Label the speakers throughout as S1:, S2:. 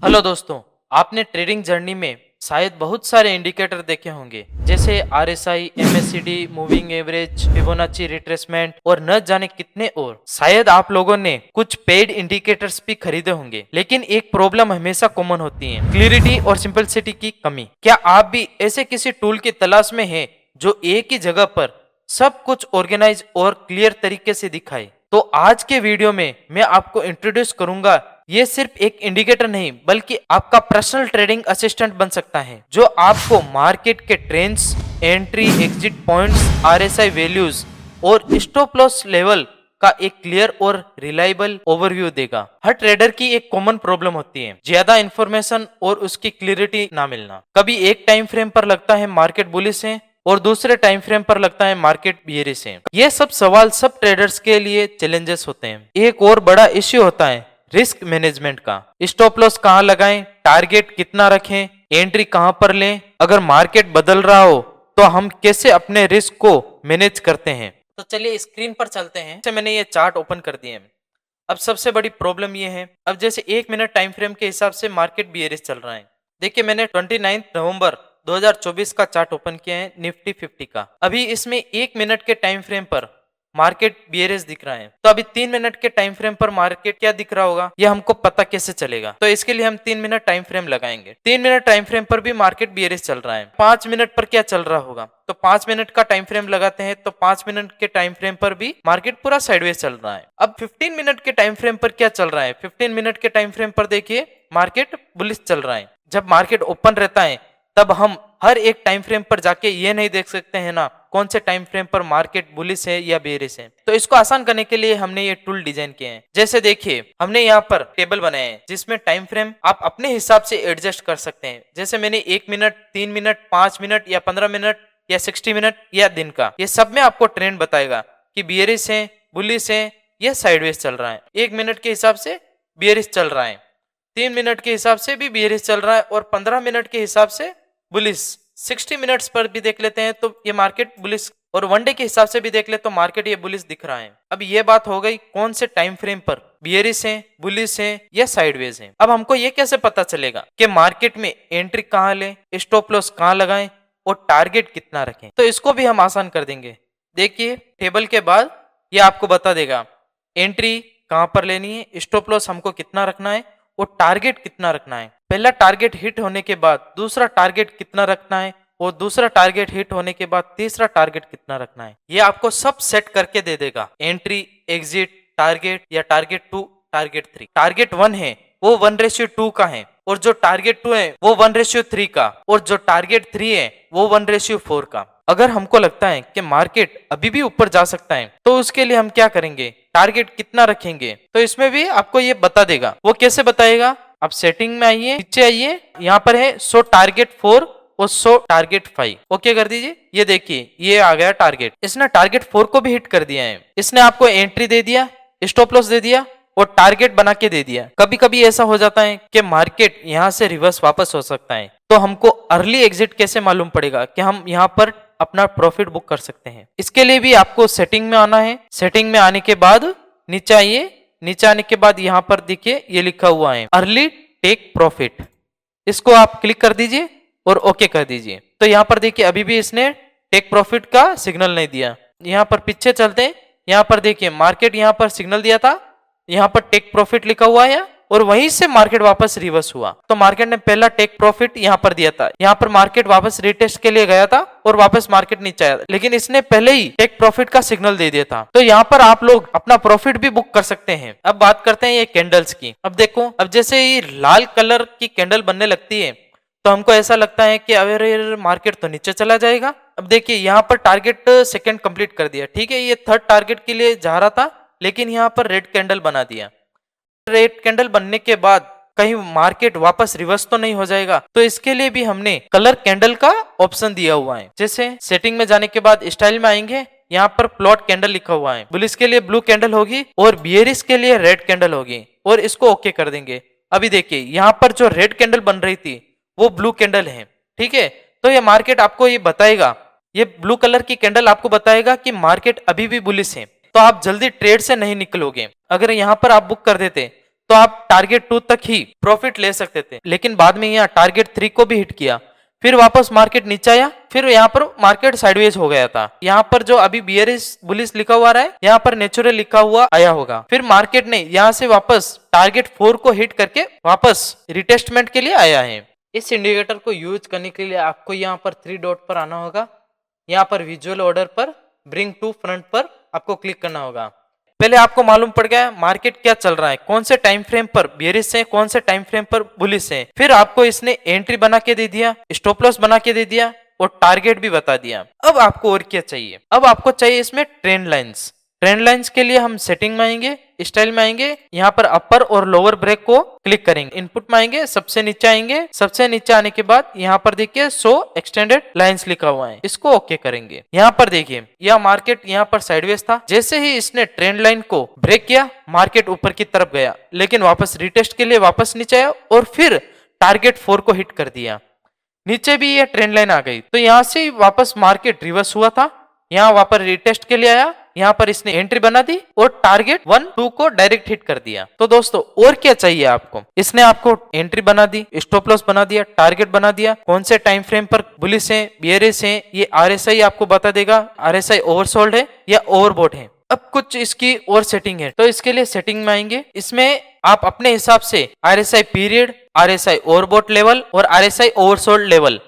S1: Hello दोस्तों, आपने trading journey में शायद बहुत सारे इंडिकेटर देखे होंगे, जैसे RSI, MSCD, moving average, Fibonacci retracement और न जाने कितने और। शायद आप लोगों ने कुछ पेड इंडिकेटर्स भी खरीदे होंगे, लेकिन एक प्रॉब्लम हमेशा कॉमन होती है, क्लियरिटी और सिंपलिसिटी की कमी। क्या आप भी ऐसे किसी टूल की तलाश में हैं जो एक ही जगह पर सब कुछ ऑर्गेनाइज और क्लियर तरीके से दिखाए? तो आज के वीडियो में मैं आपको इंट्रोड्यूस करूंगा, ये सिर्फ एक इंडिकेटर नहीं बल्कि आपका पर्सनल ट्रेडिंग असिस्टेंट बन सकता है, जो आपको मार्केट के trends, entry exit points, RSI values और स्टॉप लॉस लेवल का एक क्लियर और रिलायबल ओवरव्यू देगा। हर ट्रेडर की एक कॉमन प्रॉब्लम होती है, ज्यादा इंफॉर्मेशन और उसकी क्लियरिटी ना मिलना। कभी एक टाइम फ्रेम पर लगता है मार्केट बुलिश है और दूसरे टाइम फ्रेम पर लगता है मार्केट बियरिश है। ये सब सवाल सब ट्रेडर्स के लिए चैलेंजेस होते हैं। एक और बड़ा इश्यू होता है रिस्क मैनेजमेंट का। स्टॉप लॉस कहां लगाएं, टारगेट कितना रखें, एंट्री कहां पर लें, अगर मार्केट बदल रहा हो तो हम कैसे अपने रिस्क को मैनेज करते हैं। तो चलिए स्क्रीन पर चलते हैं। जैसे मैंने ये चार्ट ओपन कर दिए हैं। अब सबसे बड़ी प्रॉब्लम ये है, अब जैसे 1 मिनट टाइम फ्रेम के हिसाब से मार्केट बियरिश चल रहा है। देखिए, मैंने 29 नवंबर 2024 का चार्ट ओपन किया है निफ्टी 50 का। अभी इसमें 1 मिनट के टाइम फ्रेम पर मार्केट बियरिश दिख रहा है। तो अभी 3 मिनट के टाइम फ्रेम पर मार्केट क्या दिख रहा होगा, ये हमको पता कैसे चलेगा? तो इसके लिए हम 3 मिनट टाइम फ्रेम लगाएंगे। 3 मिनट टाइम फ्रेम पर भी मार्केट बियरिश चल रहा है। 5 मिनट पर क्या चल रहा होगा? तो 5 मिनट का टाइम फ्रेम लगाते हैं, तो 5 मिनट के टाइम फ्रेम पर भी मार्केट पूरा साइडवेज चल रहा है। अब 15 मिनट के टाइम फ्रेम पर क्या चल रहा है? 15 मिनट के टाइम फ्रेम पर देखिए मार्केट बुलिश चल रहा है। जब मार्केट ओपन रहता है तब हम हर एक टाइम फ्रेम पर जाके ये नहीं देख सकते हैं ना कौन से टाइम फ्रेम पर मार्केट बुलिश है या बेरिश है। तो इसको आसान करने के लिए हमने ये टूल डिजाइन किए हैं। जैसे देखिए, हमने यहाँ पर टेबल बनाए हैं जिसमें टाइम फ्रेम आप अपने हिसाब से एडजस्ट कर सकते हैं। जैसे मैंने 1 मिनट, 3 मिनट, 5 मिनट या 15 मिनट या 60 मिनट या दिन का, ये सब में आपको ट्रेंड बताएगा कि बियरिश है, बुलिश है या साइडवेज चल रहा है। 1 मिनट के हिसाब से बियरिश चल रहा है, 3 मिनट के हिसाब से भी बियरिश चल रहा है और 15 मिनट के हिसाब से बुलिश। 60 मिनट्स पर भी देख लेते हैं तो ये मार्केट बुलिश, और वन डे के हिसाब से भी देख ले तो मार्केट ये बुलिश दिख रहा है। अब ये बात हो गई कौन से टाइम फ्रेम पर बियरिश है, बुलिश है या साइडवेज है। अब हमको ये कैसे पता चलेगा कि मार्केट में एंट्री कहाँ लें, स्टॉप लॉस कहाँ लगाएं और टारगेट कितना रखें? तो इसको भी हम आसान कर देंगे। देखिए, टेबल के बाद ये आपको बता देगा एंट्री कहाँ पर लेनी है, स्टॉप लॉस हमको कितना रखना है और टारगेट कितना रखना है। पहला टारगेट हिट होने के बाद दूसरा टारगेट कितना रखना है और दूसरा टारगेट हिट होने के बाद तीसरा टारगेट कितना रखना है। ये आपको सब सेट करके दे देगा। एंट्री, एग्जिट, टारगेट या टारगेट 2, टारगेट 3। टारगेट 1 है वो 1:2 का है और जो टारगेट 2 है वो 1:3 का और जो टारगेट 3 है वो 1:4 का। अगर हमको लगता है कि मार्केट अभी भी ऊपर जा सकता है तो उसके लिए हम क्या करेंगे, टारगेट कितना रखेंगे? तो इसमें भी आपको ये बता देगा। वो कैसे बताएगा? आप सेटिंग में आइए, नीचे आइए, यहाँ पर है शो टारगेट 4 और शो टारगेट 5। ओके कर दीजिए। ये देखिए ये आ गया टारगेट। इसने टारगेट 4 को भी हिट कर दिया है। इसने आपको एंट्री दे दिया, स्टॉप लॉस दे दिया और टारगेट बना के दे दिया। कभी कभी ऐसा हो जाता है कि मार्केट यहाँ से रिवर्स वापस हो सकता है, तो हमको अर्ली एग्जिट कैसे मालूम पड़ेगा कि हम यहाँ पर अपना प्रॉफिट बुक कर सकते हैं? इसके लिए भी आपको सेटिंग में आना है। सेटिंग में आने के बाद नीचे आइए, नीचे आने के बाद यहाँ पर देखिए ये लिखा हुआ है अर्ली टेक प्रॉफिट। इसको आप क्लिक कर दीजिए और ओके कर दीजिए। तो यहाँ पर देखिए अभी भी इसने टेक प्रॉफिट का सिग्नल नहीं दिया। यहाँ पर पीछे चलते हैं, यहाँ पर देखिए मार्केट यहाँ पर सिग्नल दिया था, यहाँ पर टेक प्रॉफिट लिखा हुआ है और वहीं से मार्केट वापस रिवर्स हुआ। तो मार्केट ने पहला टेक प्रॉफिट यहाँ पर दिया था, यहाँ पर मार्केट वापस रिटेस्ट के लिए गया था और वापस मार्केट नीचे आया, लेकिन इसने पहले ही टेक प्रॉफिट का सिग्नल दे दिया था। तो यहाँ पर आप लोग अपना प्रॉफिट भी बुक कर सकते हैं। अब बात करते हैं ये कैंडल्स की। अब देखो, अब जैसे ये लाल कलर की कैंडल बनने लगती है तो हमको ऐसा लगता है कि अरे मार्केट तो नीचे चला जाएगा। अब देखिए यहाँ पर टारगेट सेकंड कंप्लीट कर दिया, ठीक है, ये थर्ड टारगेट के लिए जा रहा था, लेकिन यहाँ पर रेड कैंडल बना दिया। रेड कैंडल बनने के बाद कहीं मार्केट वापस रिवर्स तो नहीं हो जाएगा, तो इसके लिए भी हमने कलर कैंडल का ऑप्शन दिया हुआ है। जैसे सेटिंग में जाने के बाद स्टाइल में आएंगे, यहाँ पर प्लॉट कैंडल लिखा हुआ है। बुलिश के लिए ब्लू कैंडल होगी और बियरिश के लिए रेड कैंडल होगी और इसको ओके कर देंगे। अभी देखिए यहाँ पर जो रेड कैंडल बन रही थी वो ब्लू कैंडल है, ठीक है। तो ये मार्केट आपको ये बताएगा, ये ब्लू कलर की कैंडल आपको बताएगा कि मार्केट अभी भी बुलिश है, तो आप जल्दी ट्रेड से नहीं निकलोगे। अगर यहाँ पर आप बुक कर देते तो आप टारगेट 2 तक ही प्रॉफिट ले सकते थे, लेकिन बाद में यहाँ टारगेट 3 को भी हिट किया, फिर वापस मार्केट नीचे आया, फिर यहाँ पर मार्केट साइडवेज हो गया था। यहाँ पर जो अभी बियरिश बुलिश लिखा हुआ रहा है, यहाँ पर नेचुरल लिखा हुआ आया होगा। फिर मार्केट ने यहाँ से वापस टारगेट 4 को हिट करके वापस रिटेस्टमेंट के लिए आया है। इस इंडिकेटर को यूज करने के लिए आपको यहाँ पर 3 डॉट पर आना होगा, यहाँ पर विजुअल ऑर्डर पर ब्रिंग टू फ्रंट पर आपको क्लिक करना होगा। पहले आपको मालूम पड़ गया मार्केट क्या चल रहा है, कौन से टाइम फ्रेम पर बेरिश है, कौन से टाइम फ्रेम पर बुलिश है। फिर आपको इसने एंट्री बना के दे दिया, स्टॉप लॉस बना के दे दिया और टारगेट भी बता दिया। अब आपको और क्या चाहिए, अब आपको चाहिए इसमें ट्रेंड लाइंस। ट्रेंड लाइंस के लिए हम सेटिंग में आएंगे, स्टाइल में आएंगे, यहाँ पर अपर और लोअर ब्रेक को क्लिक करेंगे, इनपुट में आएंगे, सबसे नीचे आएंगे, सबसे नीचे आने के बाद यहाँ पर देखिए शो एक्सटेंडेड लाइंस लिखा हुआ है, इसको ओके करेंगे। यहाँ पर देखिए यह मार्केट यहाँ पर साइडवेज था, जैसे ही इसने ट्रेंड लाइन को ब्रेक किया मार्केट ऊपर की तरफ गया, लेकिन वापस रिटेस्ट के लिए वापस नीचे आया और फिर टारगेट 4 को हिट कर दिया। नीचे भी यह ट्रेंड लाइन आ गई, तो यहाँ से वापस मार्केट रिवर्स हुआ था, यहाँ वापस रिटेस्ट के लिए आया, यहाँ पर इसने एंट्री बना दी और टारगेट 1 2 को डायरेक्ट हिट कर दिया। तो दोस्तों और क्या चाहिए आपको, इसने आपको एंट्री बना दी, स्टॉप लॉस बना दिया, टारगेट बना दिया, कौन से टाइम फ्रेम पर बुलिश है, बियरिश है, ये आरएसआई आपको बता देगा, आरएसआई ओवरसोल्ड है या ओवरबॉट है। अब कुछ इसकी और सेटिंग है, तो इसके लिए सेटिंग में आएंगे, इसमें आप अपने हिसाब से RSI period, RSI overbought level और आरएसआई ओवरसोल्ड लेवल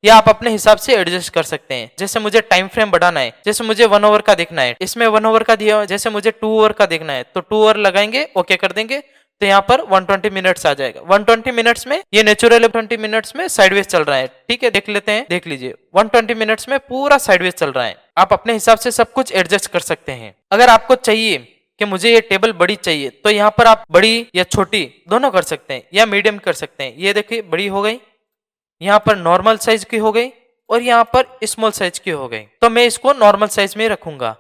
S1: या आप अपने हिसाब से एडजस्ट कर सकते हैं। जैसे मुझे टाइम फ्रेम बढ़ाना है, जैसे मुझे 1 आवर का देखना है, इसमें 1 आवर का दिया हुआ है, जैसे मुझे 2 आवर का देखना है तो 2 आवर लगाएंगे, ओके कर देंगे, तो यहाँ पर 120 मिनट्स आ जाएगा। 120 मिनट्स में ये नेचुरल 20 मिनट्स में साइडवेज चल रहा है, ठीक है, देख लेते हैं, देख लीजिए 120 मिनट्स में पूरा साइडवेज चल रहा है। आप अपने हिसाब से सब कुछ एडजस्ट कर सकते हैं। अगर आपको चाहिए कि मुझे ये टेबल बड़ी चाहिए तो यहाँ पर आप बड़ी या छोटी दोनों कर सकते हैं या मीडियम कर सकते हैं। ये देखिए बड़ी हो गई, यहाँ पर नॉर्मल साइज की हो गई और यहाँ पर स्मॉल साइज की हो गई, तो मैं इसको नॉर्मल साइज में रखूंगा।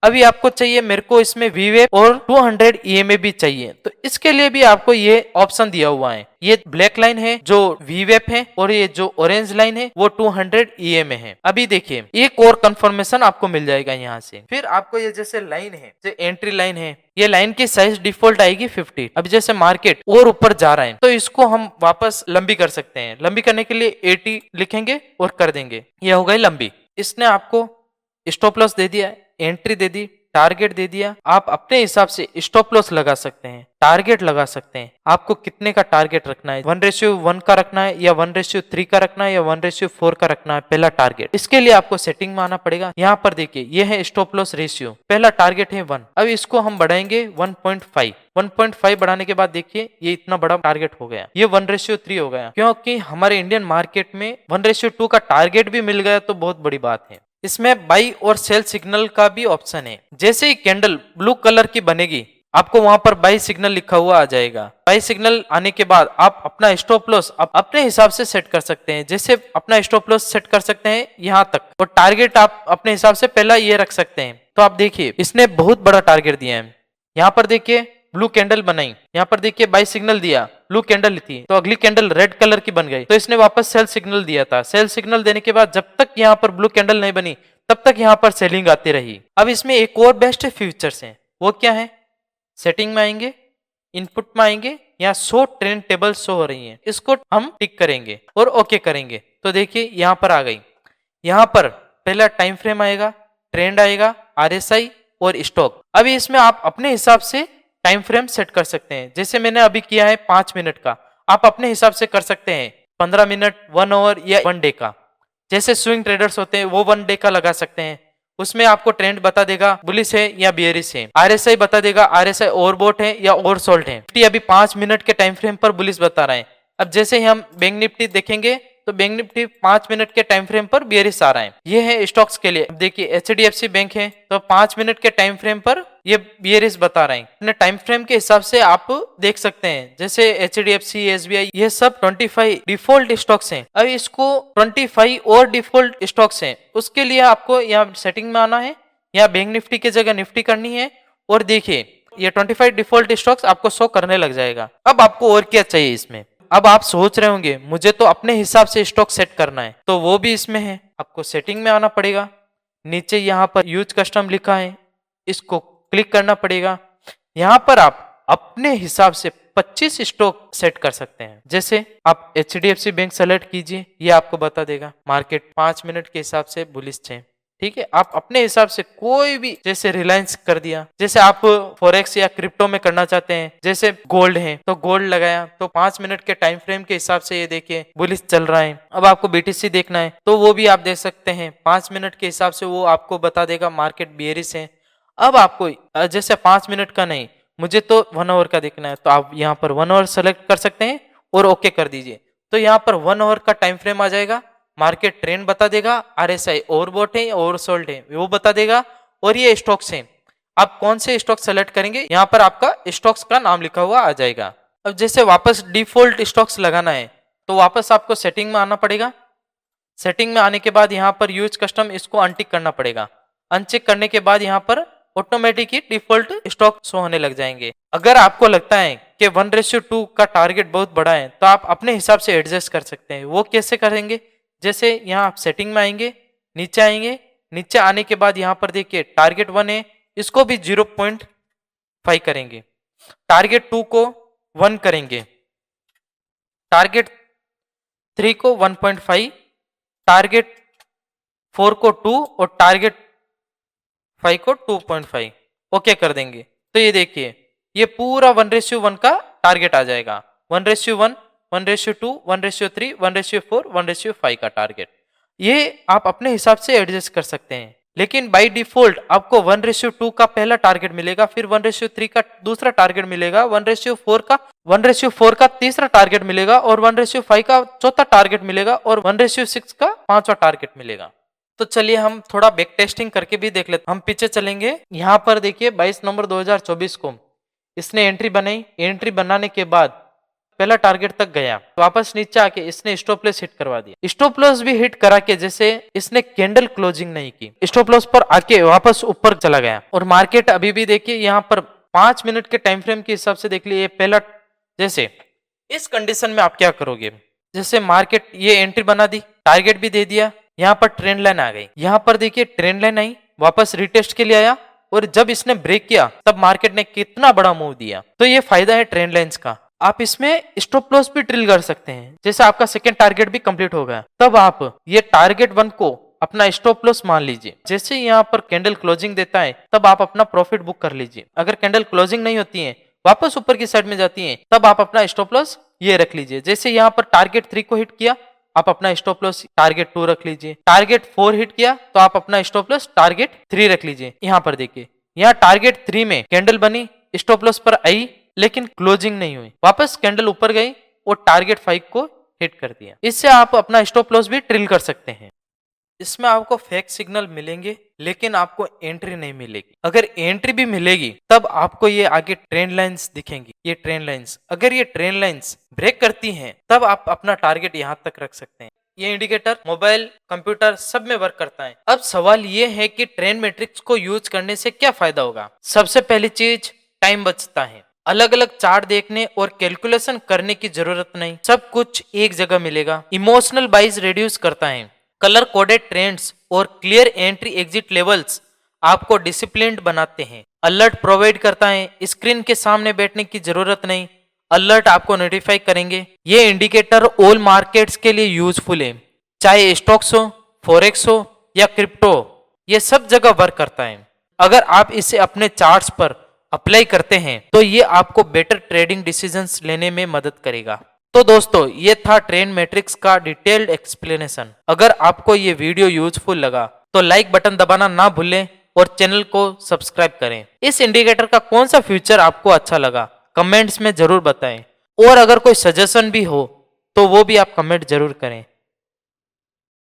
S1: अभी आपको चाहिए मेरे को इसमें वीवेप और 200 ईएमए भी चाहिए, तो इसके लिए भी आपको ये ऑप्शन दिया हुआ है। ये ब्लैक लाइन है जो वीवेप है और ये जो ऑरेंज लाइन है वो 200 ईएमए है। अभी देखिए एक और कंफर्मेशन आपको मिल जाएगा यहाँ से। फिर आपको ये जैसे लाइन है, जो एंट्री लाइन है, ये लाइन की साइज डिफॉल्ट आएगी 50। अब जैसे मार्केट और ऊपर जा रहा है तो इसको हम वापस लंबी कर सकते हैं। लंबी करने के लिए 80 लिखेंगे और कर देंगे, ये हो गई लंबी। इसने आपको स्टॉप लॉस दे दिया, एंट्री दे दी, टारगेट दे दिया। आप अपने हिसाब से स्टॉप लॉस लगा सकते हैं, टारगेट लगा सकते हैं। आपको कितने का टारगेट रखना है, 1:1 का रखना है या 1:3 का रखना है या 1:4 का रखना है पहला टारगेट। इसके लिए आपको सेटिंग में आना पड़ेगा। यहाँ पर देखिए ये है स्टॉप लॉस रेशियो, पहला टारगेट है 1। अब इसको हम बढ़ाएंगे 1.5। 1.5 बढ़ाने के बाद देखिए ये इतना बड़ा टारगेट हो गया, ये 1:3 हो गया, क्योंकि हमारे इंडियन मार्केट में 1:2 का टारगेट भी मिल गया तो बहुत बड़ी बात है। इसमें बाई और सेल सिग्नल का भी ऑप्शन है। जैसे ही कैंडल ब्लू कलर की बनेगी आपको वहां पर बाई सिग्नल लिखा हुआ आ जाएगा। बाई सिग्नल आने के बाद आप अपना स्टॉप लॉस अपने हिसाब से सेट कर सकते हैं। जैसे अपना स्टॉप लॉस सेट कर सकते हैं यहाँ तक, और टारगेट आप अपने हिसाब से पहला ये रख सकते हैं। तो आप देखिए इसने बहुत बड़ा टारगेट दिया है। यहाँ पर देखिए ब्लू कैंडल बनाई, यहाँ पर देखिए बाई सिग्नल दिया, ब्लू कैंडल थी तो अगली कैंडल रेड कलर की बन गई, तो इसने वापस सेल सिग्नल दिया था। सेल सिग्नल देने के बाद जब तक यहाँ पर ब्लू कैंडल नहीं बनी तब तक यहाँ पर सेलिंग आती रही। अब इसमें एक और बेस्ट फीचर्स है, वो क्या है, सेटिंग में आएंगे, इनपुट में आएंगे, यहाँ शो ट्रेंड टेबल शो हो रही है, इसको हम टिक करेंगे और ओके करेंगे। तो देखिए यहाँ पर आ गई। यहाँ पर पहला टाइम फ्रेम आएगा, ट्रेंड आएगा, आरएसआई और स्टॉक। अभी इसमें आप अपने हिसाब से टाइम फ्रेम सेट कर सकते हैं। जैसे मैंने अभी किया है 5 मिनट का, आप अपने हिसाब से कर सकते हैं 15 मिनट, 1 आवर या 1 डे का। जैसे स्विंग ट्रेडर्स होते हैं वो 1 डे का लगा सकते हैं, उसमें आपको ट्रेंड बता देगा बुलिश है या बियरिश है। आरएसआई बता देगा आरएसआई ओवरबॉट है या ओवरसोल्ड है। निफ्टी अभी 5 मिनट के टाइम फ्रेम पर बुलिश बता रहे हैं। अब जैसे ही हम बैंक निफ्टी देखेंगे तो बैंक निफ्टी 5 मिनट के टाइम फ्रेम पर बियरिश आ रहा है। ये है स्टॉक्स के लिए। अब देखिए एचडीएफसी बैंक है तो 5 मिनट के टाइम फ्रेम पर ये बियरिश बता रहे हैं। अपने टाइम फ्रेम के हिसाब से आप देख सकते हैं। जैसे एचडीएफसी, एसबीआई, ये सब 25 डिफॉल्ट स्टॉक्स हैं। अब इसको 25 और डिफॉल्ट स्टॉक्स हैं, उसके लिए आपको यहाँ सेटिंग में आना है, यहाँ बैंक निफ्टी की जगह निफ्टी करनी है और देखिए ये 25 डिफॉल्ट स्टॉक्स आपको शो करने लग जाएगा। अब आपको और क्या चाहिए इसमें। अब आप सोच रहे होंगे मुझे तो अपने हिसाब से स्टॉक सेट करना है, तो वो भी इसमें है। आपको सेटिंग में आना पड़ेगा, नीचे यहाँ पर यूज कस्टम लिखा है, इसको क्लिक करना पड़ेगा। यहाँ पर आप अपने हिसाब से 25 स्टॉक सेट कर सकते हैं। जैसे आप HDFC बैंक सेलेक्ट कीजिए, ये आपको बता देगा मार्केट 5 मिनट के हिसाब से बुलिश है। ठीक है, आप अपने हिसाब से कोई भी, जैसे रिलायंस कर दिया, जैसे आप फॉरेक्स या क्रिप्टो में करना चाहते हैं, जैसे गोल्ड है तो गोल्ड लगाया तो 5 मिनट के टाइम फ्रेम के हिसाब से ये देखिए बुलिश चल रहा है। अब आपको BTC देखना है तो वो भी आप देख सकते हैं, 5 मिनट के हिसाब से वो आपको बता देगा मार्केट बियरिश है। अब आपको जैसे 5 मिनट का नहीं, मुझे तो 1 आवर का देखना है, तो आप यहाँ पर 1 आवर सेलेक्ट कर सकते हैं और ओके कर दीजिए। तो यहाँ पर 1 आवर का टाइम फ्रेम आ जाएगा, मार्केट ट्रेंड बता देगा, RSI ओवरबॉट है या ओवरसोल्ड है वो बता देगा, और ये स्टॉक्स हैं। आप कौन से स्टॉक सेलेक्ट करेंगे, यहाँ पर आपका स्टॉक्स का नाम लिखा हुआ आ जाएगा। अब जैसे वापस डिफॉल्ट स्टॉक्स लगाना है तो वापस आपको सेटिंग में आना पड़ेगा। सेटिंग में आने के बाद यहाँ पर यूज कस्टम, इसको अनटिक करना पड़ेगा। अनचेक करने के बाद यहाँ पर ऑटोमेटिक ही डिफॉल्ट स्टॉक शो होने लग जाएंगे। अगर आपको लगता है कि 1:2 का टारगेट बहुत बड़ा है तो आप अपने हिसाब से एडजस्ट कर सकते हैं। वो कैसे करेंगे, जैसे यहाँ आप सेटिंग में आएंगे, नीचे आएंगे, नीचे आने के बाद यहाँ पर देखिए टारगेट 1 है, इसको भी 0.5 करेंगे, टारगेट 2 को 1 करेंगे, टारगेट 3 को 1.5, टारगेट 4 को 2 और टारगेट 5 को 2.5 ओके कर देंगे। तो ये देखिए ये पूरा 1:1 का टारगेट आ जाएगा। 1:1, 1:2, 1:3, 1:4, 1:5 का टारगेट, ये आप अपने हिसाब से एडजस्ट कर सकते हैं। लेकिन बाय डिफॉल्ट आपको 1:2 का पहला टारगेट मिलेगा, फिर 1:3 का दूसरा टारगेट मिलेगा, 1:4 का तीसरा टारगेट मिलेगा, और 1:5 का चौथा टारगेट मिलेगा, और 1:6 का पांचवा टारगेट मिलेगा। तो चलिए हम थोड़ा बैक टेस्टिंग करके भी देख लेते हैं। हम पीछे चलेंगे, यहाँ पर देखिए 22 नवंबर 2024 को इसने एंट्री बनाई। एंट्री बनाने के बाद पहला टारगेट तक गया, वापस नीचे आके इसने स्टॉप लॉस हिट करवा दिया। स्टॉप लॉस भी हिट करा के जैसे इसने कैंडल क्लोजिंग नहीं की, स्टॉप लॉस पर आके वापस ऊपर चला गया। और मार्केट अभी भी देखिए यहाँ पर 5 मिनट के टाइम फ्रेम के हिसाब से देख लीजिए पहला, जैसे इस कंडीशन में आप क्या करोगे, जैसे मार्केट ये एंट्री बना दी, टारगेट भी दे दिया, यहाँ पर ट्रेंड लाइन आ गई, यहाँ पर देखिए ट्रेंड लाइन आई, वापस रिटेस्ट के लिए आया, और जब इसने ब्रेक किया तब मार्केट ने कितना बड़ा मूव दिया। तो ये फायदा है ट्रेंड लाइंस का। आप इसमें स्टॉप लॉस भी ड्रिल कर सकते हैं। जैसे आपका सेकंड टारगेट भी कंप्लीट हो गया, तब आप ये टारगेट 1 को अपना स्टॉप लॉस मान लीजिए। जैसे यहाँ पर कैंडल क्लोजिंग देता है तब आप अपना प्रॉफिट बुक कर लीजिए। अगर कैंडल क्लोजिंग नहीं होती है, वापस ऊपर की साइड में जाती है, तब आप अपना स्टॉप लॉस ये रख लीजिए। जैसे यहाँ पर टारगेट 3 को हिट किया, आप अपना स्टॉप लॉस टारगेट 2 रख लीजिए। टारगेट 4 हिट किया तो आप अपना स्टॉप लॉस टारगेट 3 रख लीजिए। यहाँ पर देखिए यहाँ टारगेट 3 में कैंडल बनी, स्टॉप लॉस पर आई, लेकिन क्लोजिंग नहीं हुई, वापस कैंडल ऊपर गई और टारगेट 5 को हिट कर दिया। इससे आप अपना स्टॉप लॉस भी ड्रिल कर सकते हैं। इसमें आपको फेक सिग्नल मिलेंगे, लेकिन आपको एंट्री नहीं मिलेगी। अगर एंट्री भी मिलेगी तब आपको ये आगे ट्रेंड लाइंस दिखेंगी। ये ट्रेंड लाइंस, अगर ये ट्रेंड लाइंस ब्रेक करती हैं तब आप अपना टारगेट यहाँ तक रख सकते हैं। ये इंडिकेटर मोबाइल, कंप्यूटर सब में वर्क करता है। अब सवाल ये है कि ट्रेंड मैट्रिक्स को यूज करने से क्या फायदा होगा। सबसे पहली चीज, टाइम बचता है। अलग अलग चार्ट देखने और कैलकुलेशन करने की जरूरत नहीं, सब कुछ एक जगह मिलेगा। इमोशनल बाइज रिड्यूस करता है। कलर कोडेड ट्रेंड्स और क्लियर एंट्री एग्जिट लेवल्स आपको डिसिप्लिन्ड बनाते हैं। अलर्ट प्रोवाइड करता है, स्क्रीन के सामने बैठने की जरूरत नहीं, अलर्ट आपको नोटिफाई करेंगे। ये इंडिकेटर ऑल मार्केट्स के लिए यूजफुल है, चाहे स्टॉक्स हो, फॉरेक्स हो या क्रिप्टो, ये सब जगह वर्क करता है। अगर आप इसे अपने चार्ट्स पर अप्लाई करते हैं तो ये आपको बेटर ट्रेडिंग डिसीजंस लेने में मदद करेगा। तो दोस्तों ये था ट्रेंड मैट्रिक्स का डिटेल्ड एक्सप्लेनेशन। अगर आपको ये वीडियो यूजफुल लगा तो लाइक बटन दबाना ना भूलें और चैनल को सब्सक्राइब करें। इस इंडिकेटर का कौन सा फीचर आपको अच्छा लगा कमेंट्स में जरूर बताएं, और अगर कोई सजेशन भी हो तो वो भी आप कमेंट जरूर करें।